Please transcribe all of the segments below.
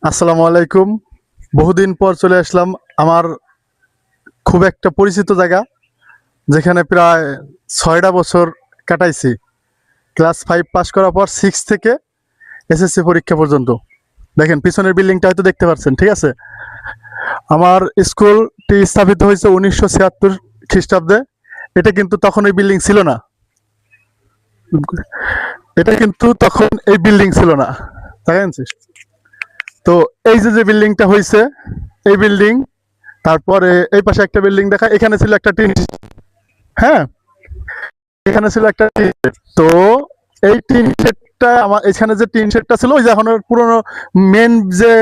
আসসালামু আলাইকুম। বহুদিন পর চলে আসলাম আমার খুব একটা পরিচিত জায়গা, যেখানে প্রায় ৬টা বছর কাটাইছি। ক্লাস ৫ পাস করার পর 6 থেকে এসএসসি পরীক্ষা পর্যন্ত। দেখেন পিছনের বিল্ডিংটা হয়তো দেখতে পাচ্ছেন, ঠিক আছে? আমার স্কুলটি স্থাপিত হয়েছে ১৯৭৬ খ্রিস্টাব্দে। এটা কিন্তু তখন এই বিল্ডিং ছিল না। এটা কিন্তু তখন এই বিল্ডিং ছিল না, তাই না? তো এই যে বিল্ডিংটা হয়েছে, এই বিল্ডিং, তারপরে এই পাশে একটা বিল্ডিং দেখা, এখানে ছিল একটা টিন। হ্যাঁ, এখানে ছিল একটা টিন শেড। তো এই টিন শেডটা আমার এখানে যে টিন শেডটা ছিল, ওই যে এখন পুরনো মেন যে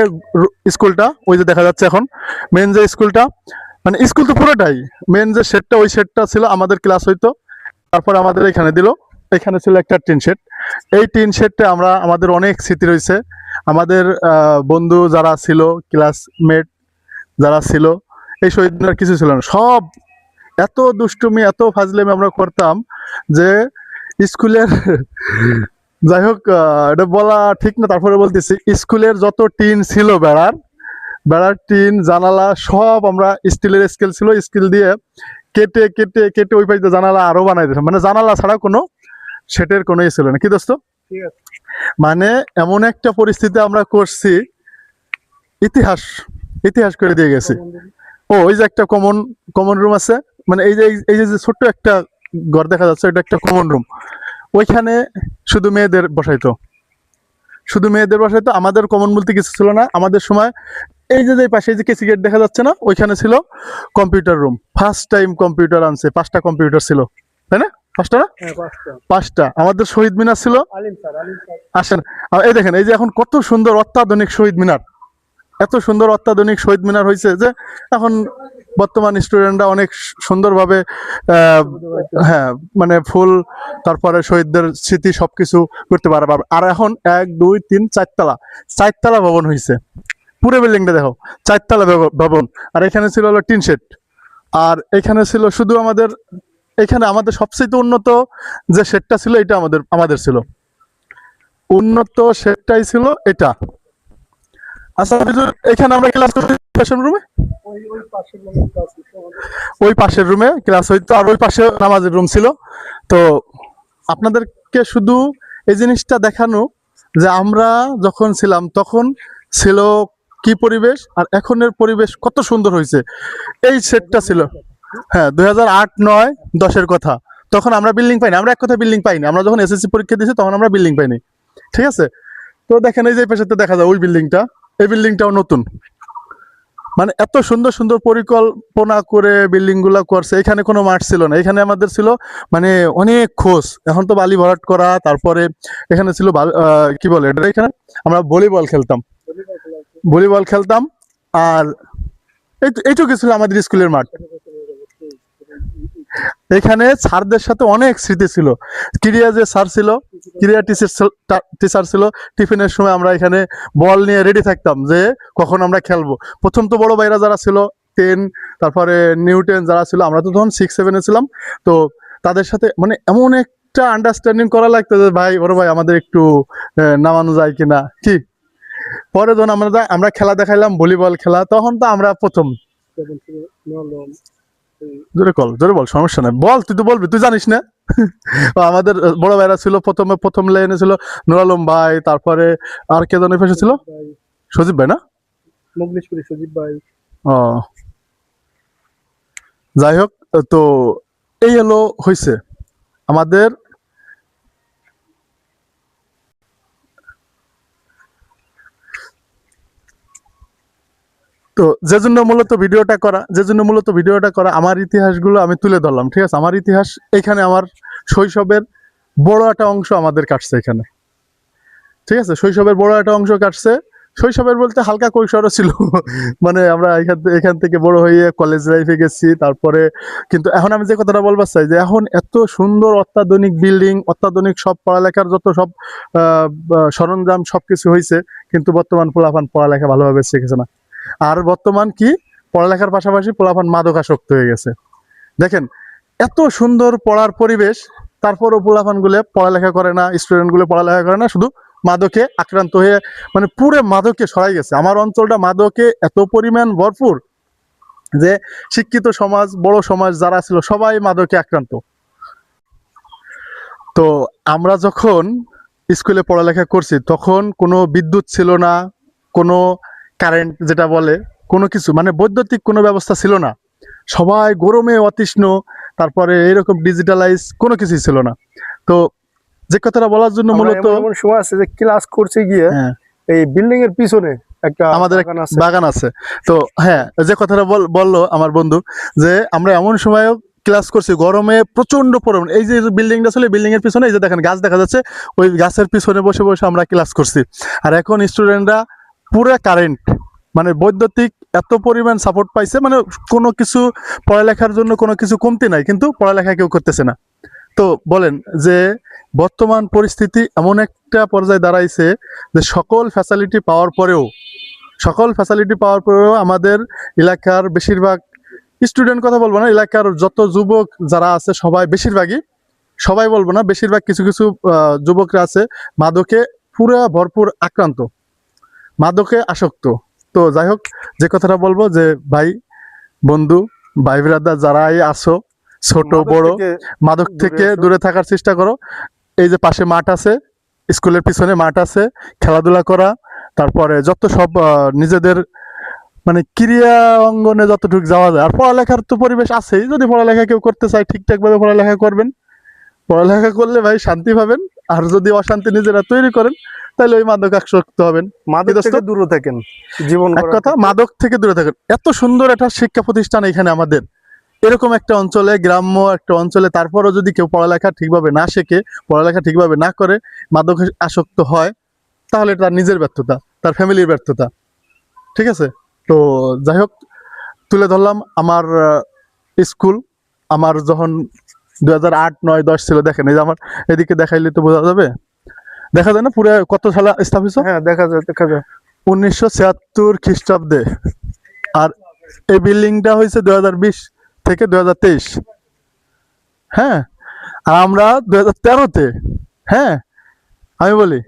স্কুলটা, ওই যে দেখা যাচ্ছে এখন মেন যে স্কুলটা, মানে স্কুল তো পুরোটাই, মেন যে শেডটা, ওই শেডটা ছিল আমাদের ক্লাস হইতো। তারপর আমাদের এখানে দিল, এখানে ছিল একটা টিন শেড। এই টিন শেডটা আমরা, আমাদের অনেক স্মৃতি রয়েছে। আমাদের বন্ধু যারা ছিল, ক্লাসমেট যারা ছিল, এই শহীদ মিনার কিছু ছিল না। সব এত দুষ্টুমি, এত ফাজলামি আমরা করতাম যে স্কুলের যাই হোক, এটা বলা ঠিক না, তারপরে বলতেছি, স্কুলের যত টিন ছিল, বেড়ার বেড়ার টিন, জানালা সব আমরা, স্টিলের স্কেল ছিল, স্কেল দিয়ে কেটে কেটে কেটে ওই পাশে জানালা আরো বানাই দিতাম। মানে জানালা ছাড়া কোনো সেটের কোনো ছিল না, কি দোস্ত? মানে এমন একটা পরিস্থিতি আমরা করছি, ইতিহাস ইতিহাস করে দিয়ে গেছি। ও, ওই যে একটা কমন কমন রুম আছে, মানে এই যে ছোট্ট একটা ঘর দেখা যাচ্ছে, এটা একটা কমন রুম। ওইখানে শুধু মেয়েদের বসাইতো, শুধু মেয়েদের বসাইতো। আমাদের কমন বলতে কিছু ছিল না আমাদের সময়। এই যে পাশে যে কেসি গেট দেখা যাচ্ছে না, ওইখানে ছিল computer room. First time computer আনছে, 5টা কম্পিউটার ছিল, তাই না? 5টা না? 5টা। আমাদের শহীদ মিনার ছিল। আসেন, এই দেখেন, এই যে এখন কত সুন্দর অত্যাধুনিক শহীদ মিনার, এত সুন্দর অত্যাধুনিক শহীদ মিনার হয়েছে যে এখন বর্তমান স্টুডেন্টরা অনেক সুন্দরভাবে, হ্যাঁ, মানে ফুল, তারপরে শহীদদের স্মৃতি সবকিছু করতে পারবে। আর এখন 1 2 3 4তলা, 4তলা ভবন হয়েছে। পুরো বিল্ডিংটা দেখো, 4তলা ভবন। আর এখানে ছিল হলো টিন শেড। আর এখানে ছিল শুধু আমাদের, এখানে আমাদের সবচেয়ে উন্নত যে শেডটা ছিল, এটা আমাদের আমাদের ছিল উন্নত শেডটাই ছিল এটা। আচ্ছা হুজুর, এখানে আমরা ক্লাস করতে ফ্যাশন রুমে, ওই পাশের রুমে ক্লাস হইতো, আর ওই পাশে নামাজের রুম ছিল। তো আপনাদেরকে শুধু এই জিনিসটা দেখানো যে আমরা যখন ছিলাম তখন ছিল কি পরিবেশ, আর এখনের পরিবেশ কত সুন্দর হয়েছে। এই সেটটা ছিল, হ্যাঁ, 2008 9 10-এর কথা। তখন আমরা বিল্ডিং পাইনি, আমরা এক কথা বিল্ডিং পাইনি। আমরা যখন এসএসসি পরীক্ষা দিয়েছি তখন আমরা বিল্ডিং পাইনি, ঠিক আছে? তো দেখেন, এই যে পাশেতে দেখা যায় ওই বিল্ডিংটা, এই বিল্ডিংটাও নতুন। মানে এত সুন্দর সুন্দর পরিকল্পনা করে বিল্ডিং গুলা করছে। এখানে কোনো মাঠ ছিল না, এখানে আমাদের ছিল মানে অনেক খোঁজ। এখন তো বালি ভরাট করা, তারপরে এখানে ছিল কি বলে এটা, এখানে আমরা ভলিবল খেলতাম, ভলিবল খেলতাম। আর এইটুকু ছিল আমাদের স্কুলের মাঠ। এখানে স্যারদের সাথে অনেক স্মৃতি ছিল। ক্রিয়া যে স্যার ছিল, ক্রিয়া টিচার ছিল, টিফিনের সময় আমরা এখানে বল নিয়ে রেডি থাকতাম যে কখন আমরা খেলবো। প্রথম তো বড় ভাইরা যারা ছিল 10, তারপরে নিউ 10 যারা ছিল, আমরা তো তখন 6 7-এ ছিলাম। তো তাদের সাথে মানে এমন একটা আন্ডারস্ট্যান্ডিং করা লাগতো যে ভাই, বড় ভাই, আমাদের একটু নামানো যায় কিনা, কি? পরে যখন আমরা খেলা দেখাইলাম, ভলিবল খেলা, তখন তো আমরা প্রথম। জোরে বল, সমস্যা নাই, বল, তুই তো বলবি, তুই জানিস না। আমাদের বড় ভাইরা ছিল প্রথমে, প্রথম লাইনে ছিল নুর আলম ভাই, তারপরে আর কে জানি পাশে ছিল, সজীব ভাই না, সজীব ভাই। ও, যাই হোক, তো এই হলো হয়েছে আমাদের। তো যে জন্য মূলত ভিডিওটা করা, আমার ইতিহাসগুলো আমি তুলে ধরলাম, ঠিক আছে? আমার ইতিহাস এখানে, আমার শৈশবের বড় একটা অংশ আমাদের কাটছে এখানে, ঠিক আছে? শৈশবের বড় একটা অংশ কাটছে। শৈশবের বলতে হালকা কৈশোরও ছিল। মানে আমরা এখান থেকে বড় হয়ে কলেজ লাইফে গেছি, তারপরে কিন্তু এখন আমি যে কথাটা বলবার চাই যে এখন এত সুন্দর অত্যাধুনিক বিল্ডিং, অত্যাধুনিক সব পড়ালেখার যত সব সরঞ্জাম সবকিছু হয়েছে, কিন্তু বর্তমান পোলাপান পড়ালেখা ভালোভাবে শিখেছে না। আর বর্তমান কি, পড়ালেখার পাশাপাশি পোলাপান মাদকাসক্ত হয়ে গেছে। দেখেন, এত সুন্দর পড়ার পরিবেশ, তারপরও পোলাপান গুলো পড়ালেখা করে না, স্টুডেন্ট গুলো পড়ালেখা করে না, শুধু মাদকে আক্রান্ত হয়ে মানে পুরো মাদকে সরাই গেছে। আমার অঞ্চলটা মাদকে এত পরিমাণ ভরপুর যে শিক্ষিত সমাজ, বড় সমাজ যারা ছিল সবাই মাদকে আক্রান্ত। তো আমরা যখন স্কুলে পড়ালেখা করছি তখন কোনো বিদ্যুৎ ছিল না, কোনো কারেন্ট যেটা বলে কোনো কিছু মানে বৈদ্যুতিক কোনো ব্যবস্থা ছিল না। সবাই গরমে অতৃষ্ণ, তারপরে এরকম ডিজিটালাইজ কোনো কিছুই ছিল না। তো যে কথাটা বলার জন্য মূলত এমন সময় আছে যে ক্লাস করছে গিয়ে হ্যাঁ এই বিল্ডিং এর পিছনে একটা আমাদের বাগান আছে। বাগান আছে। তো হ্যাঁ, যে কথাটা বললো আমার বন্ধু যে আমরা এমন সময়ও ক্লাস করছি গরমে প্রচন্ড পরিমাণ, এই যে বিল্ডিংটা ছিল বিল্ডিং এর পিছনে এই যে দেখেন গাছ দেখা যাচ্ছে, ওই গাছের পিছনে বসে বসে আমরা ক্লাস করছি। আর এখন স্টুডেন্টরা পুরো কারেন্ট মানে বৈদ্যুতিক এত পরিমাণ সাপোর্ট পাইছে, মানে কোনো কিছু পড়ালেখার জন্য কোনো কিছু কমতি নাই, কিন্তু পড়ালেখা কেউ করতেছে না। তো বলেন যে বর্তমান পরিস্থিতি এমন একটা পর্যায়ে দাঁড়াইছে যে সকল ফ্যাসিলিটি পাওয়ার পরেও আমাদের এলাকার বেশিরভাগ স্টুডেন্ট, কথা বলবো না, এলাকার যত যুবক যারা আছে সবাই, বেশিরভাগই, সবাই বলবো না, বেশিরভাগ কিছু কিছু যুবকরা আছে মাদকে পুরা ভরপুর আক্রান্ত, মাদকে আসক্ত। তো যাই হোক, যে কথাটা বলবো যে ভাই, বন্ধু, ভাই ব্রাদার যারাই আসো, ছোট বড়, মাদক থেকে দূরে থাকার চেষ্টা করো। এই যে পাশে মাঠ আছে, স্কুলের পিছনে মাঠ আছে, খেলাধুলা করা, তারপরে যত সব নিজেদের মানে ক্রিয়া অঙ্গনে যতটুকু যাওয়া যায়। আর পড়ালেখার তো পরিবেশ আছেই, যদি পড়ালেখা কেউ করতে চায় ঠিকঠাকভাবে পড়ালেখা করবেন, পড়ালেখা করলে ভাই শান্তি পাবেন। আর যদি অশান্তি নিজেরা তৈরি করেন তাহলে ওই মাদক আসক্ত হবেন। মাদক থেকে দূরে থাকেন, জীবন এক কথা, মাদক থেকে দূরে থাকেন। এত সুন্দর একটা শিক্ষা প্রতিষ্ঠান এখানে আমাদের, এরকম একটা অঞ্চলে, গ্রাম্য একটা অঞ্চলে, তারপরও যদি কেউ পড়ালেখা ঠিকভাবে না শেখে, পড়ালেখা ঠিকভাবে না করে, মাদকে আসক্ত হয়, তাহলে তার নিজের ব্যর্থতা, তার ফ্যামিলির ব্যর্থতা। ঠিক আছে? তো যাই হোক, তুলে ধরলাম আমার স্কুল। আমার যখন 2008, 9, 10 ছিল, দেখেন এই যে আমার এদিকে দেখাইলে তো বোঝা যাবে, দেখা যায় না পুরো কত সালে স্থাপিত? হ্যাঁ, দেখা যায় 1976 খ্রিস্টাব্দে। আর এই বিল্ডিংটা হয়েছে 2020 থেকে 2023। হ্যাঁ, আর আমরা 2013-তে, হ্যাঁ আমি বলি,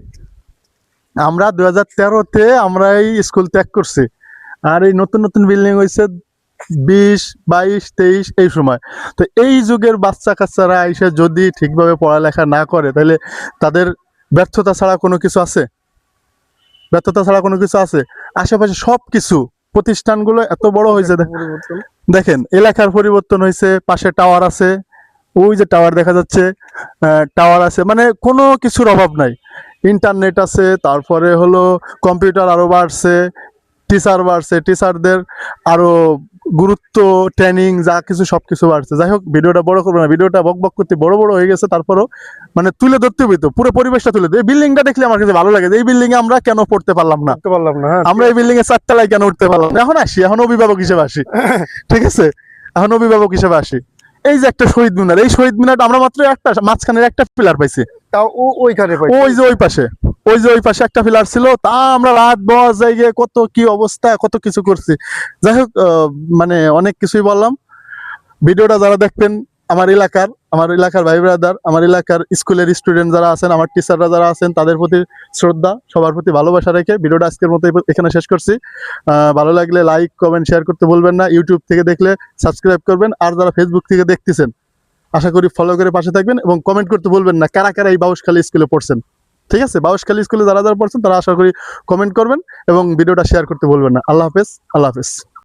আমরা 2013-তে আমরা এই স্কুল ত্যাগ করছি। আর এই নতুন নতুন বিল্ডিং হয়েছে 20, 22, 23 এই সময়। তো এই যুগের বাচ্চা কাচ্চারা এসে যদি ঠিকভাবে পড়ালেখা না করে, তাহলে তাদের ব্যর্থতা ছাড়া কোনো কিছু আছে? ব্যর্থতা ছাড়া কোনো কিছু আছে? আশেপাশে সব কিছু প্রতিষ্ঠানগুলো এত বড় হয়েছে, দেখেন এলাকার পরিবর্তন হয়েছে, পাশে টাওয়ার আছে, ওই যে টাওয়ার দেখা যাচ্ছে, টাওয়ার আছে, মানে কোনো কিছুর অভাব নাই। ইন্টারনেট আছে, তারপরে হলো কম্পিউটার আরও বাড়ছে, টিচার বাড়ছে, টিচারদের আরও গুরুত্ব, ট্রেনিং, যা কিছু সব কিছু বাড়ছে। যাই হোক, ভিডিওটা বড় করবো না, ভিডিওটা বক বক করতে বড় বড় হয়ে গেছে। তারপরও মানে তুলে ধরতে হইতো, পুরো পরিবেশটা তুলে ধরতে। এই বিল্ডিংটা দেখলে আমার কাছে ভালো লাগে, এই বিল্ডিং এ আমরা কেন পড়তে পারলাম না, আমরা এই বিল্ডিং এ 4 তলায় কেন উঠতে পারলাম না। এখন আসি, এখন অভিভাবক হিসেবে আসি, ঠিক আছে, এখন অভিভাবক হিসেবে আসি। এই যে একটা শহীদ মিনার, এই শহীদ মিনারটা আমরা মাত্র একটা মাঝখানের একটা পিলার পাইছি, তাও ওইখানে ওই যে ওই পাশে একটা পিলার ছিল, তা আমরা রাত বস জায়গায় কত কি অবস্থা, কত কিছু করছি। যাই হোক, মানে অনেক কিছুই বললাম। ভিডিওটা যারা দেখবেন, আমার এলাকার ভাই ব্রাদার, আমার এলাকার স্কুলের স্টুডেন্ট যারা আছেন, আমার টিচাররা যারা আছেন, তাদের প্রতি শ্রদ্ধা, সবার প্রতি ভালোবাসা রেখে ভিডিওটা আজকের মতো এখানে শেষ করছি। ভালো লাগলে লাইক, কমেন্ট, শেয়ার করতে বলবেন না। ইউটিউব থেকে দেখলে সাবস্ক্রাইব করবেন, আর যারা ফেসবুক থেকে দেখতেছেন আশা করি ফলো করে পাশে থাকবেন, এবং কমেন্ট করতে বলবেন না কারা কারা এই বাউশখালী স্কুলে পড়ছেন। ঠিক আছে, বাউশখালী স্কুলে যারা যারা পড়ছেন তারা আশা করি কমেন্ট করবেন, এবং ভিডিওটা শেয়ার করতে বলবেন না। আল্লাহ হাফেজ, আল্লাহ হাফেজ।